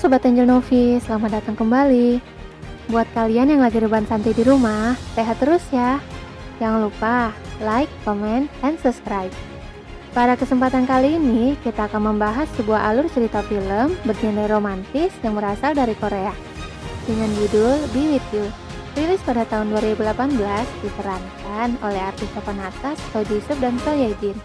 Sobat Angel Novi, selamat datang kembali. Buat kalian yang lagi rebahan santai di rumah, sehat terus ya. Jangan lupa like, comment, dan subscribe. Pada kesempatan kali ini, kita akan membahas sebuah alur cerita film bergenre romantis yang berasal dari Korea dengan judul Be With You. Rilis pada tahun 2018, diperankan oleh artis papan atas Seo Ji-sub dan Seo Ye-jin.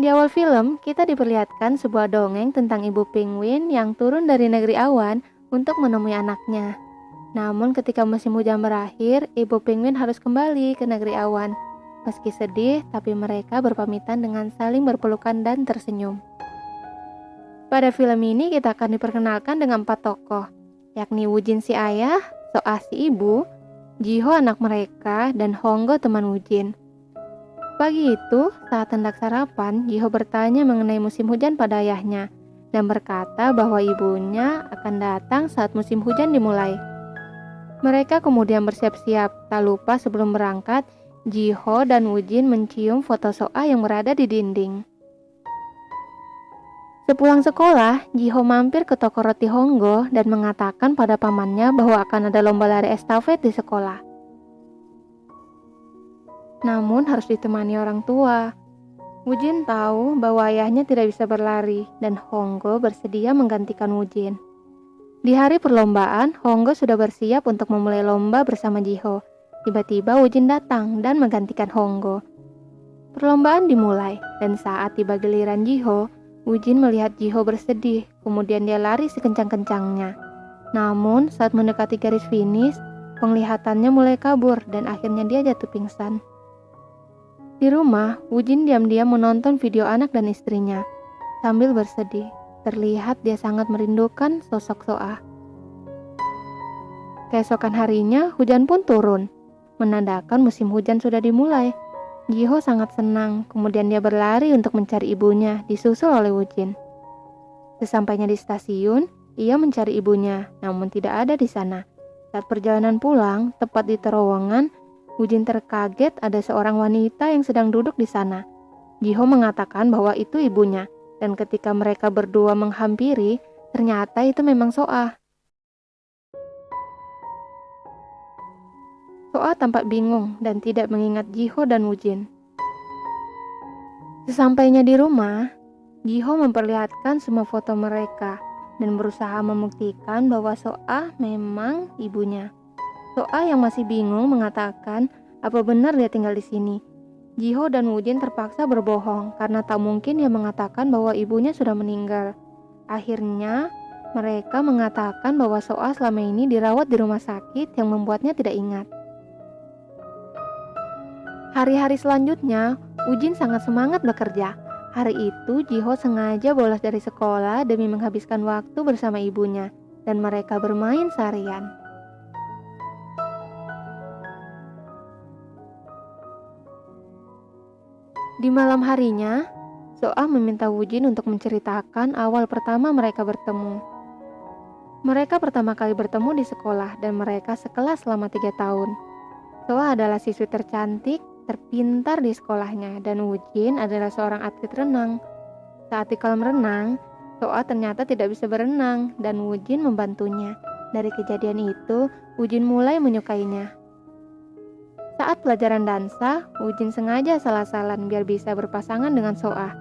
Di awal film, kita diperlihatkan sebuah dongeng tentang ibu penguin yang turun dari negeri awan untuk menemui anaknya. Namun ketika musim hujan berakhir, ibu penguin harus kembali ke negeri awan. Meski sedih, tapi mereka berpamitan dengan saling berpelukan dan tersenyum. Pada film ini kita akan diperkenalkan dengan 4 tokoh, yakni Woojin si ayah, Seo-ah si ibu, Ji-ho anak mereka, dan Hong-go teman Woojin. Pagi itu, saat hendak sarapan, Ji-ho bertanya mengenai musim hujan pada ayahnya dan berkata bahwa ibunya akan datang saat musim hujan dimulai. Mereka kemudian bersiap-siap, tak lupa sebelum berangkat, Ji-ho dan Woojin mencium foto Seo-ah yang berada di dinding. Sepulang sekolah, Ji-ho mampir ke toko roti Hong-go dan mengatakan pada pamannya bahwa akan ada lomba lari estafet di sekolah. Namun harus ditemani orang tua. Woojin tahu bahwa ayahnya tidak bisa berlari dan Hong-go bersedia menggantikan Woojin. Di hari perlombaan, Hong-go sudah bersiap untuk memulai lomba bersama Ji-ho. Tiba-tiba Woojin datang dan menggantikan Hong-go. Perlombaan dimulai dan saat tiba giliran Ji-ho, Woojin melihat Ji-ho bersedih, kemudian dia lari sekencang-kencangnya. Namun saat mendekati garis finish, penglihatannya mulai kabur dan akhirnya dia jatuh pingsan. Di rumah, Woojin diam-diam menonton video anak dan istrinya. Sambil bersedih, terlihat dia sangat merindukan sosok Seo-ah. Keesokan harinya, hujan pun turun, menandakan musim hujan sudah dimulai. Ji-ho sangat senang, kemudian dia berlari untuk mencari ibunya, disusul oleh Woojin. Sesampainya di stasiun, ia mencari ibunya, namun tidak ada di sana. Saat perjalanan pulang, tepat di terowongan, Woojin terkaget ada seorang wanita yang sedang duduk di sana. Ji-ho mengatakan bahwa itu ibunya, dan ketika mereka berdua menghampiri, ternyata itu memang Seo-ah. Seo-ah tampak bingung dan tidak mengingat Ji-ho dan Woojin. Sesampainya di rumah, Ji-ho memperlihatkan semua foto mereka dan berusaha membuktikan bahwa Seo-ah memang ibunya. Seo-ah yang masih bingung mengatakan apa benar dia tinggal di sini. Ji-ho dan Woojin terpaksa berbohong karena tak mungkin dia mengatakan bahwa ibunya sudah meninggal. Akhirnya, mereka mengatakan bahwa Seo-ah selama ini dirawat di rumah sakit yang membuatnya tidak ingat. Hari-hari selanjutnya, Woojin sangat semangat bekerja. Hari itu, Ji-ho sengaja bolos dari sekolah demi menghabiskan waktu bersama ibunya, dan mereka bermain seharian. Di malam harinya, Seo-ah meminta Woojin untuk menceritakan awal pertama mereka bertemu. Mereka pertama kali bertemu di sekolah dan mereka sekelas selama 3 tahun. Seo-ah adalah siswi tercantik, terpintar di sekolahnya dan Woojin adalah seorang atlet renang. Saat di kolam renang, Seo-ah ternyata tidak bisa berenang dan Woojin membantunya. Dari kejadian itu, Woojin mulai menyukainya. Saat pelajaran dansa, Woojin sengaja salah-salan biar bisa berpasangan dengan Seo-ah.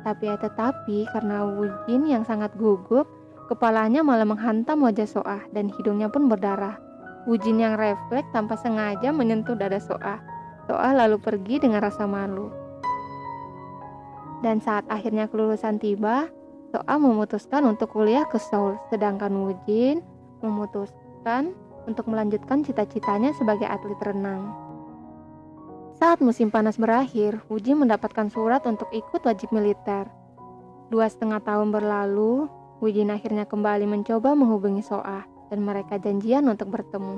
Tetapi karena Woojin yang sangat gugup, kepalanya malah menghantam wajah Seo-ah dan hidungnya pun berdarah. Woojin yang refleks tanpa sengaja menyentuh dada Seo-ah. Seo-ah lalu pergi dengan rasa malu. Dan saat akhirnya kelulusan tiba, Seo-ah memutuskan untuk kuliah ke Seoul, sedangkan Woojin memutuskan untuk melanjutkan cita-citanya sebagai atlet renang. Saat musim panas berakhir, Woojin mendapatkan surat untuk ikut wajib militer. 2,5 tahun berlalu, Woojin akhirnya kembali mencoba menghubungi Seo-ah dan mereka janjian untuk bertemu.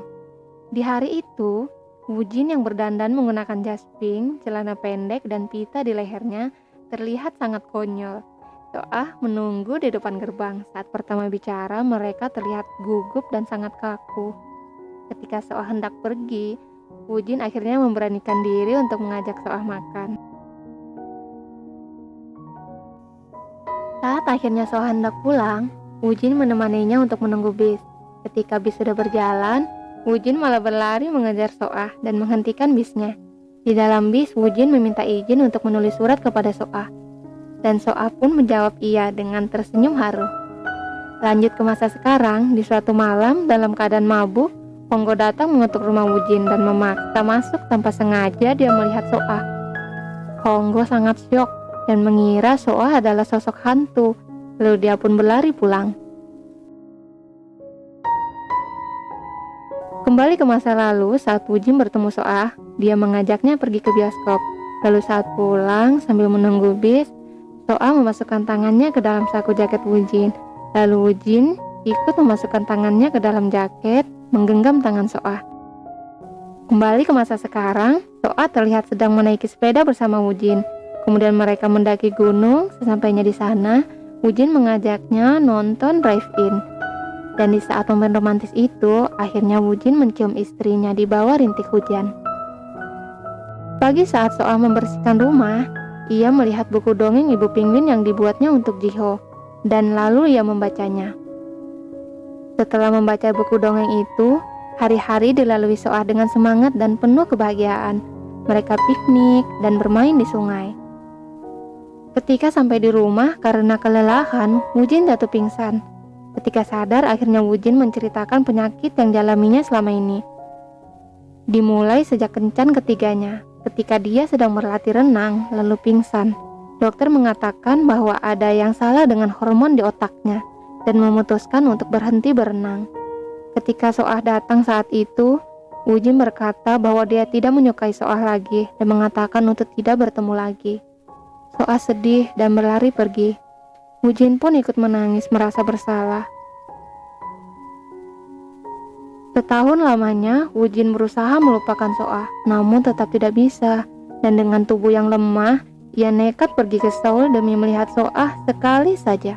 Di hari itu, Woojin yang berdandan menggunakan jas pink, celana pendek dan pita di lehernya terlihat sangat konyol. Seo-ah menunggu di depan gerbang. Saat pertama bicara, mereka terlihat gugup dan sangat kaku. Ketika Seo-ah hendak pergi, Woojin akhirnya memberanikan diri untuk mengajak Seo-ah makan. Saat akhirnya Seo-ah hendak pulang, Wujin menemaninya untuk menunggu bis. Ketika bis sudah berjalan, Wujin malah berlari mengejar Soah dan menghentikan bisnya. Di dalam bis, Wujin meminta izin untuk menulis surat kepada Soah. Dan Soah pun menjawab iya dengan tersenyum haru. Lanjut ke masa sekarang, di suatu malam dalam keadaan mabuk, Honggo datang mengetuk rumah Wujin dan memaksa masuk tanpa sengaja dia melihat Soah. Honggo sangat syok dan mengira Soah adalah sosok hantu, lalu dia pun berlari pulang. Kembali ke masa lalu, saat Wujin bertemu Soah, dia mengajaknya pergi ke bioskop. Lalu saat pulang, sambil menunggu bis, Soah memasukkan tangannya ke dalam saku jaket Wujin. Lalu Wujin ikut memasukkan tangannya ke dalam jaket, menggenggam tangan Soah. Kembali ke masa sekarang, Soah terlihat sedang menaiki sepeda bersama Wujin. Kemudian mereka mendaki gunung. Sesampainya di sana, Wujin mengajaknya nonton drive-in. Dan di saat momen romantis itu, akhirnya Wujin mencium istrinya di bawah rintik hujan. Pagi saat Soah membersihkan rumah, ia melihat buku dongeng Ibu Penguin yang dibuatnya untuk Jiho, dan lalu ia membacanya. Setelah membaca buku dongeng itu, hari-hari dilalui Soah dengan semangat dan penuh kebahagiaan. Mereka piknik dan bermain di sungai. Ketika sampai di rumah, karena kelelahan, Wujin jatuh pingsan. Ketika sadar, akhirnya Wujin menceritakan penyakit yang dialaminya selama ini. Dimulai sejak kencan ketiganya, ketika dia sedang berlatih renang, lalu pingsan. Dokter mengatakan bahwa ada yang salah dengan hormon di otaknya dan memutuskan untuk berhenti berenang. Ketika Soah datang saat itu, Wujin berkata bahwa dia tidak menyukai Soah lagi dan mengatakan untuk tidak bertemu lagi. Soah sedih dan berlari pergi. Wujin pun ikut menangis merasa bersalah. Setahun lamanya, Wujin berusaha melupakan Soah, namun tetap tidak bisa. Dan dengan tubuh yang lemah, ia nekat pergi ke Seoul demi melihat Soah sekali saja.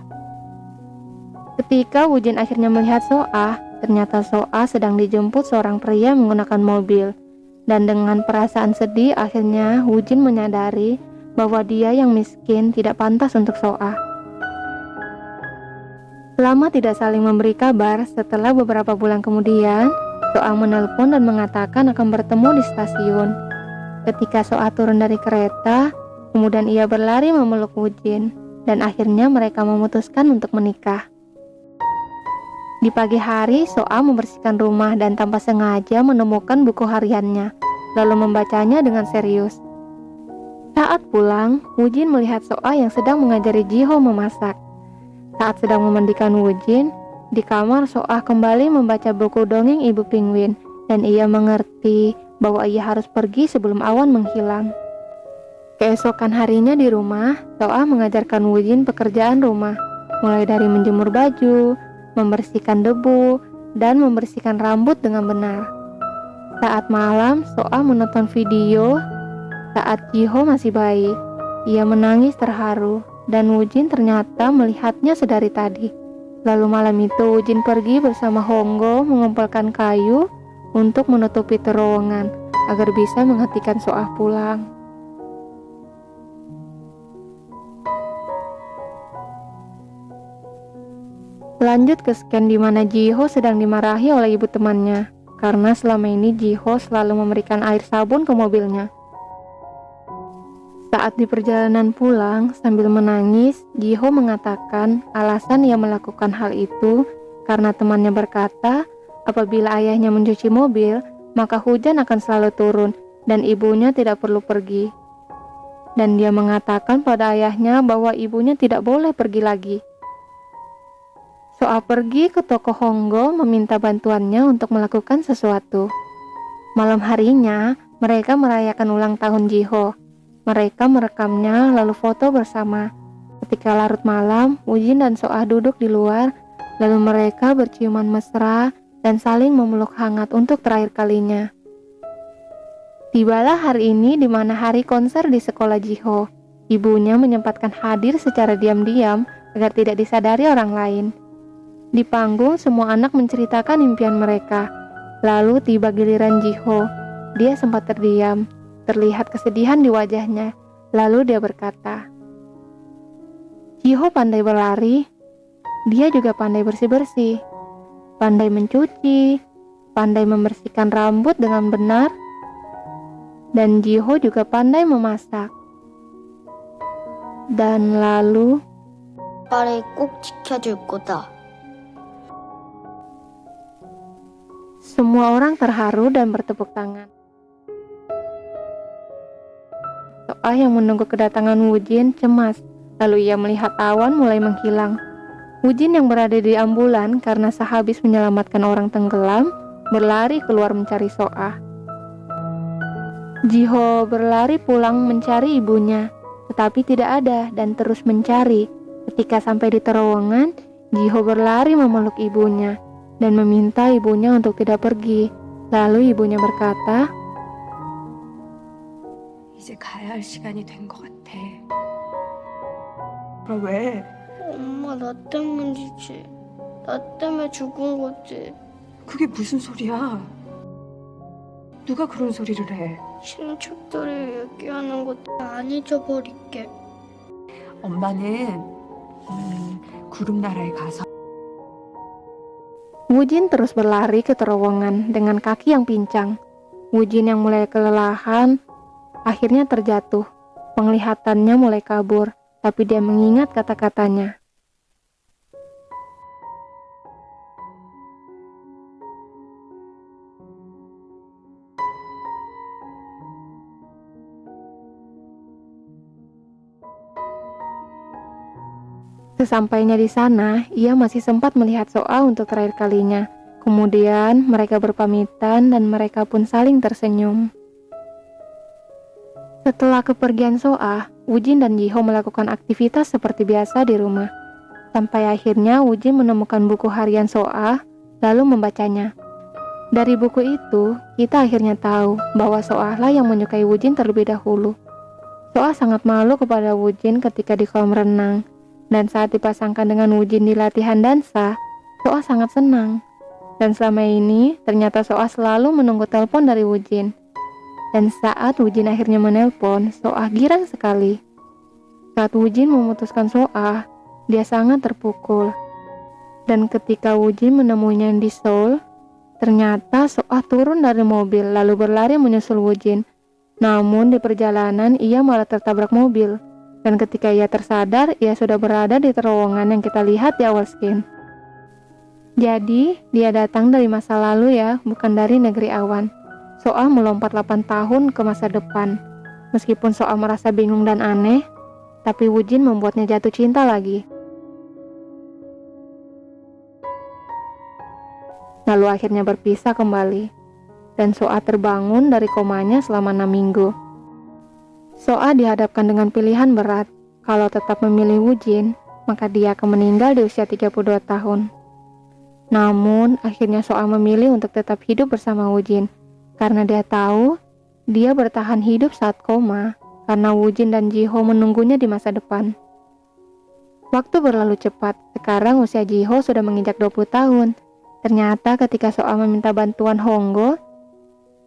Ketika Wujin akhirnya melihat Soah, ternyata Soah sedang dijemput seorang pria menggunakan mobil. Dan dengan perasaan sedih, akhirnya Wujin menyadari bahwa dia yang miskin tidak pantas untuk Soah. Lama tidak saling memberi kabar, setelah beberapa bulan kemudian, Soah menelpon dan mengatakan akan bertemu di stasiun. Ketika Soah turun dari kereta, kemudian ia berlari memeluk Wujin, dan akhirnya mereka memutuskan untuk menikah. Di pagi hari, Soah membersihkan rumah dan tanpa sengaja menemukan buku hariannya, lalu membacanya dengan serius. Saat pulang, Wujin melihat Soah yang sedang mengajari Jiho memasak. Saat sedang memandikan Wujin, di kamar Soah kembali membaca buku dongeng Ibu Penguin, dan ia mengerti bahwa ia harus pergi sebelum awan menghilang. Keesokan harinya di rumah, Soah mengajarkan Wujin pekerjaan rumah, mulai dari menjemur baju, membersihkan debu, dan membersihkan rambut dengan benar. Saat malam, Soah menonton video saat Jiho masih bayi. Ia menangis terharu, dan Wujin ternyata melihatnya sedari tadi. Lalu malam itu Wujin pergi bersama Honggo mengumpulkan kayu untuk menutupi terowongan agar bisa menghentikan Soah pulang. Lanjut ke scan di mana Jiho sedang dimarahi oleh ibu temannya karena selama ini Jiho selalu memberikan air sabun ke mobilnya. Saat di perjalanan pulang, sambil menangis, Jiho mengatakan alasan ia melakukan hal itu karena temannya berkata, apabila ayahnya mencuci mobil, maka hujan akan selalu turun dan ibunya tidak perlu pergi. Dan dia mengatakan pada ayahnya bahwa ibunya tidak boleh pergi lagi. Soah pergi ke toko Honggo meminta bantuannya untuk melakukan sesuatu. Malam harinya, mereka merayakan ulang tahun Jiho. Mereka merekamnya lalu foto bersama. Ketika larut malam, Wujin dan Soah duduk di luar, lalu mereka berciuman mesra dan saling memeluk hangat untuk terakhir kalinya. Tibalah hari ini di mana hari konser di sekolah Jiho. Ibunya menyempatkan hadir secara diam-diam agar tidak disadari orang lain. Di panggung, semua anak menceritakan impian mereka. Lalu tiba giliran Jiho. Dia sempat terdiam. Terlihat kesedihan di wajahnya. Lalu dia berkata, Jiho pandai berlari. dia juga pandai bersih-bersih, pandai mencuci, pandai membersihkan rambut dengan benar, dan Jiho juga pandai memasak. Dan lalu, 빨리 꼭 지켜줄 거다. semua orang terharu dan bertepuk tangan. Soa yang menunggu kedatangan Wujin cemas, lalu ia melihat awan mulai menghilang. Wujin yang berada di ambulan karena sehabis menyelamatkan orang tenggelam, berlari keluar mencari Soa. Jiho berlari pulang mencari ibunya, tetapi tidak ada dan terus mencari. Ketika sampai di terowongan, Jiho berlari memeluk ibunya dan meminta ibunya untuk tidak pergi. Lalu ibunya berkata, 이제 가야 할 시간이 된 것 같아. 그럼 왜? 엄마 나 때문이지. 나 때문에 죽은 거지. 그게 무슨 소리야? 누가 그런 소리를 해? 친척들이 얘기하는 거 안 잊어버릴게. 엄마는 구름 나라에 가서 Wujin terus berlari ke terowongan dengan kaki yang pincang. Wujin yang mulai kelelahan akhirnya terjatuh. Penglihatannya mulai kabur, tapi dia mengingat kata-katanya. Sesampainya di sana, ia masih sempat melihat Soa untuk terakhir kalinya. Kemudian mereka berpamitan dan mereka pun saling tersenyum. Setelah kepergian Soa, Wujin dan Jiho melakukan aktivitas seperti biasa di rumah. Sampai akhirnya Wujin menemukan buku harian Soa, lalu membacanya. Dari buku itu, kita akhirnya tahu bahwa Soa lah yang menyukai Wujin terlebih dahulu. Soa sangat malu kepada Wujin ketika di kolam renang. Dan saat dipasangkan dengan Wujin di latihan dansa, Soa sangat senang. Dan selama ini, ternyata Soa selalu menunggu telepon dari Wujin. Dan saat Wujin akhirnya menelpon, Soa girang sekali. Saat Wujin memutuskan Soa, dia sangat terpukul. Dan ketika Wujin menemuinya di Seoul, ternyata Soa turun dari mobil lalu berlari menyusul Wujin. Namun di perjalanan ia malah tertabrak mobil. Dan ketika ia tersadar, ia sudah berada di terowongan yang kita lihat di awal skin. Jadi, dia datang dari masa lalu ya, bukan dari negeri awan. Soa melompat 8 tahun ke masa depan. Meskipun Soa merasa bingung dan aneh, tapi Wujin membuatnya jatuh cinta lagi. Lalu akhirnya berpisah kembali. Dan Soa terbangun dari komanya selama 6 minggu. Soa dihadapkan dengan pilihan berat. Kalau tetap memilih Wujin, maka dia akan meninggal di usia 32 tahun. Namun, akhirnya Soa memilih untuk tetap hidup bersama Wujin. Karena dia tahu, dia bertahan hidup saat koma, karena Wujin dan Jiho menunggunya di masa depan. Waktu berlalu cepat, sekarang usia Jiho sudah menginjak 20 tahun. Ternyata ketika Soa meminta bantuan Honggo,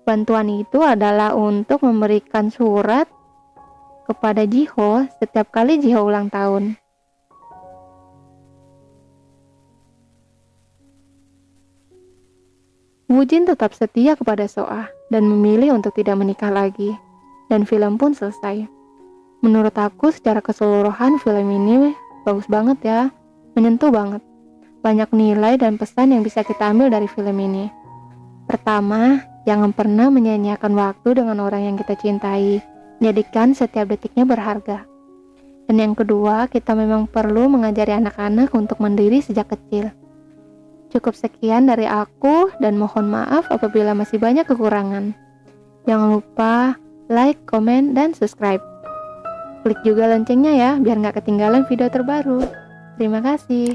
bantuan itu adalah untuk memberikan surat kepada Jiho setiap kali Jiho ulang tahun. Wujin tetap setia kepada Soa dan memilih untuk tidak menikah lagi. Dan film pun selesai. Menurut aku secara keseluruhan film ini bagus banget ya, menyentuh banget. Banyak nilai dan pesan yang bisa kita ambil dari film ini. Pertama, jangan pernah menyia-nyiakan waktu dengan orang yang kita cintai. Jadikan setiap detiknya berharga. Dan yang kedua, kita memang perlu mengajari anak-anak untuk mandiri sejak kecil. Cukup sekian dari aku dan mohon maaf apabila masih banyak kekurangan. Jangan lupa like, komen, dan subscribe. Klik juga loncengnya ya biar nggak ketinggalan video terbaru. Terima kasih.